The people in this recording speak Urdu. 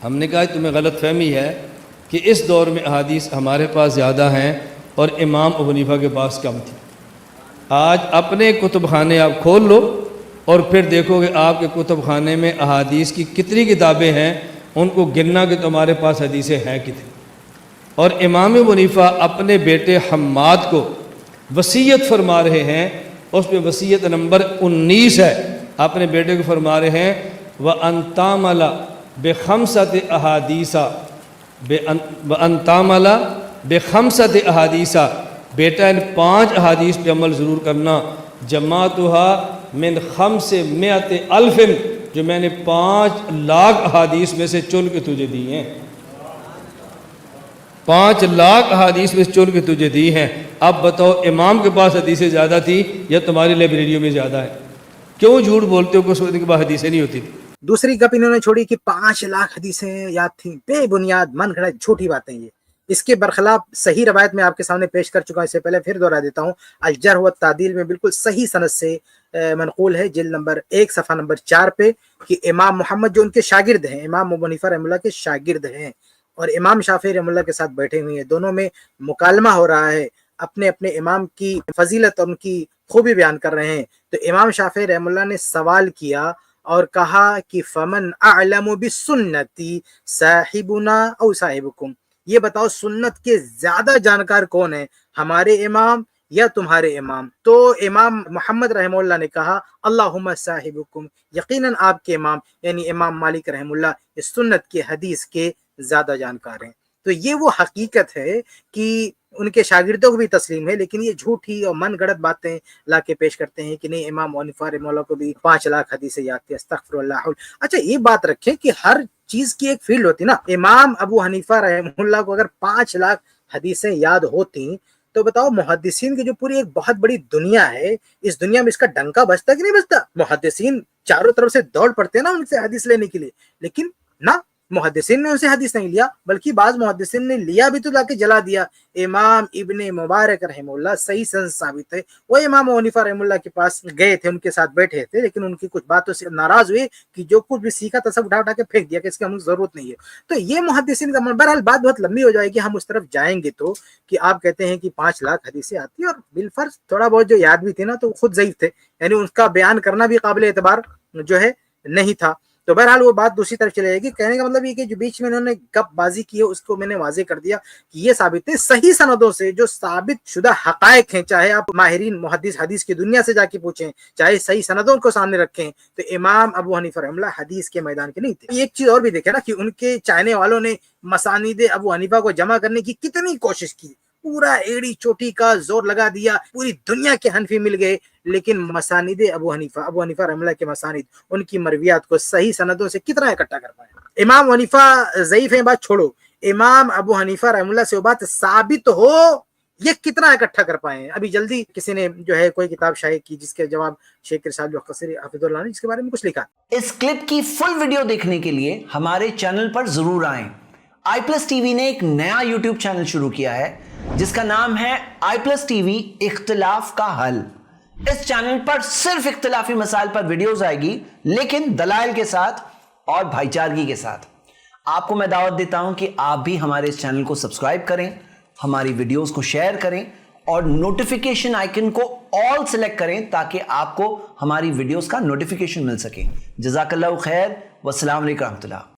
ہم نے کہا تمہیں غلط فہمی ہے کہ اس دور میں احادیث ہمارے پاس زیادہ ہیں اور امام ابو حنیفہ کے پاس کم تھی۔ آج اپنے کتب خانے آپ کھول لو اور پھر دیکھو کہ آپ کے کتب خانے میں احادیث کی کتنی کتابیں ہیں، ان کو گننا کہ تمہارے پاس حدیثیں ہیں کتنی۔ اور امام ابو حنیفہ اپنے بیٹے حماد کو وصیت فرما رہے ہیں، اس پہ وصیت نمبر 19 ہے، اپنے بیٹے کو فرما رہے ہیں وَأَن تَعْمَلَ بِخَمْسَةِ أَحَادِيثَ وَأَن تَعْمَلَ بِخَمْسَةِ أَحَادِيثَ، بیٹا ان 5 احادیث پہ عمل ضرور کرنا، جماعتها من 500,000 جو میں نے 5 لاکھ احادیث میں سے چن کے تجھے دی ہیں، 5 لاکھ احادیث میں سے چن کے تجھے دی ہیں۔ اب بتاؤ امام کے پاس حدیثیں زیادہ تھی یا تمہاری لائبریریوں میں زیادہ ہے؟ کیوں جھوٹ بولتے ہو کہ اس وقت کے بعد حدیثیں نہیں ہوتی تھی؟ دوسری گپ انہوں نے چھوڑی کہ 5 لاکھ حدیثیں یاد تھیں، بے بنیاد من گھڑت جھوٹی باتیں یہ۔ اس کے برخلاف صحیح روایت میں آپ کے سامنے پیش کر چکا ہوں، اس سے پہلے پھر دوہرا دیتا ہوں، الجرح والتعدیل میں بالکل صحیح سند سے منقول ہے، جلد نمبر 1 صفحہ نمبر 4 پہ، کہ امام محمد جو ان کے شاگرد ہیں، امام ابو حنیفہ رحمہ اللہ کے شاگرد ہیں اور امام شافعی رحمہ اللہ کے ساتھ بیٹھے ہوئے ہیں، دونوں میں مکالمہ ہو رہا ہے، اپنے اپنے امام کی فضیلت اور ان کی خوبی بیان کر رہے ہیں۔ تو امام شافعی رحمہ اللہ نے سوال کیا اور کہا کہ فمن اعلم بسنتی صاحبنا او صاحبکم، یہ بتاؤ سنت کے زیادہ جانکار کون ہیں، ہمارے امام یا تمہارے امام؟ تو امام محمد رحمہ اللہ نے کہا اللہم صاحبکم، یقیناً آپ کے امام یعنی امام مالک رحمہ اللہ اس سنت کے حدیث کے زیادہ جانکار ہیں۔ تو یہ وہ حقیقت ہے کہ ان کے شاگردوں کو بھی تسلیم ہے، لیکن یہ جھوٹی اور من گڑت باتیں لا کے پیش کرتے ہیں کہ نہیں امام ابو حنیفہ رحمہ اللہ کو بھی 5 لاکھ حدیثیں یاد تھی، استغفر اللہ۔ اچھا یہ بات رکھیں کہ ہر چیز کی ایک فیلڈ ہوتی نا، امام ابو حنیفہ رحمہ اللہ کو اگر 5 لاکھ حدیثیں یاد ہوتی تو بتاؤ محدثین کی جو پوری ایک بہت بڑی دنیا ہے، اس دنیا میں اس کا ڈنکا بجتا کہ نہیں بجتا؟ محدثین چاروں طرف سے دوڑ پڑتے ہیں نا ان سے حدیث لینے کے لیے، لیکن نہ، محدثین نے ان سے حدیث نہیں لیا، بلکہ بعض محدثین نے لیا بھی تو لا کے جلا دیا۔ امام ابن مبارک رحمہ اللہ صحیح سند ثابت ہے، وہ امام ابو حنیفہ رحمہ اللہ کے پاس گئے تھے، ان کے ساتھ بیٹھے تھے، لیکن ان کی کچھ باتوں سے ناراض ہوئے کہ جو کچھ بھی سیکھا تھا سب اٹھا کے پھینک دیا کہ اس کی ہمیں ضرورت نہیں ہے۔ تو یہ محدثین کا بہرحال بات بہت لمبی ہو جائے گی، ہم اس طرف جائیں گے تو کہ آپ کہتے ہیں کہ 5 لاکھ حدیثیں آتی ہیں اور بالفرض تھوڑا بہت جو یاد بھی تھی نا تو خود ضعیف تھے، یعنی ان کا بیان کرنا بھی قابل اعتبار جو ہے نہیں تھا۔ تو بہرحال وہ بات دوسری طرف چلے جائے گی۔ کہنے کا مطلب یہ کہ جو بیچ میں انہوں نے گپ بازی کی ہے اس کو میں نے واضح کر دیا کہ یہ ثابت ہے صحیح سندوں سے، جو ثابت شدہ حقائق ہیں، چاہے آپ ماہرین محدث حدیث کی دنیا سے جا کے پوچھیں، چاہے صحیح سندوں کو سامنے رکھیں، تو امام ابو حنیفہ رحمہ اللہ حدیث کے میدان کے نہیں تھے۔ ایک چیز اور بھی دیکھیں نا کہ ان کے چاہنے والوں نے مسانید ابو حنیفہ کو جمع کرنے کی کتنی کوشش کی، پورا ایڑی چوٹی کا زور لگا دیا، پوری دنیا کے حنفی مل گئے، لیکن مسانید ابو حنیفہ رحمہ اللہ کے مسانید، ان کی مرویات کو صحیح سندوں سے کتنا اکٹھا کر پائے؟ امام حنیفہ ضعیف ہیں بات چھوڑو، امام ابو حنیفہ رحمہ اللہ سے وہ بات ثابت ہو یہ کتنا اکٹھا کر پائے ہیں؟ ابھی جلدی کسی نے جو ہے کوئی کتاب شائع کی جس کے جواب شیخ رسال قصری حفظ اللہ نے جس کے بارے میں کچھ لکھا۔ اس کلپ کی فل ویڈیو دیکھنے کے لیے ہمارے چینل پر ضرور آئیں۔ آئی پلس ٹی وی نے ایک نیا یوٹیوب چینل شروع کیا ہے جس کا نام ہے آئی پلس ٹی وی اختلاف کا حل۔ اس چینل پر صرف اختلافی مسائل پر ویڈیوز آئے گی، لیکن دلائل کے ساتھ اور بھائی چارگی کے ساتھ۔ آپ کو میں دعوت دیتا ہوں کہ آپ بھی ہمارے اس چینل کو سبسکرائب کریں، ہماری ویڈیوز کو شیئر کریں اور نوٹیفیکیشن آئیکن کو آل سلیکٹ کریں تاکہ آپ کو ہماری ویڈیوز کا نوٹیفیکیشن مل سکے۔ جزاک اللہ خیر، والسلام علیکم ورحمۃ اللہ۔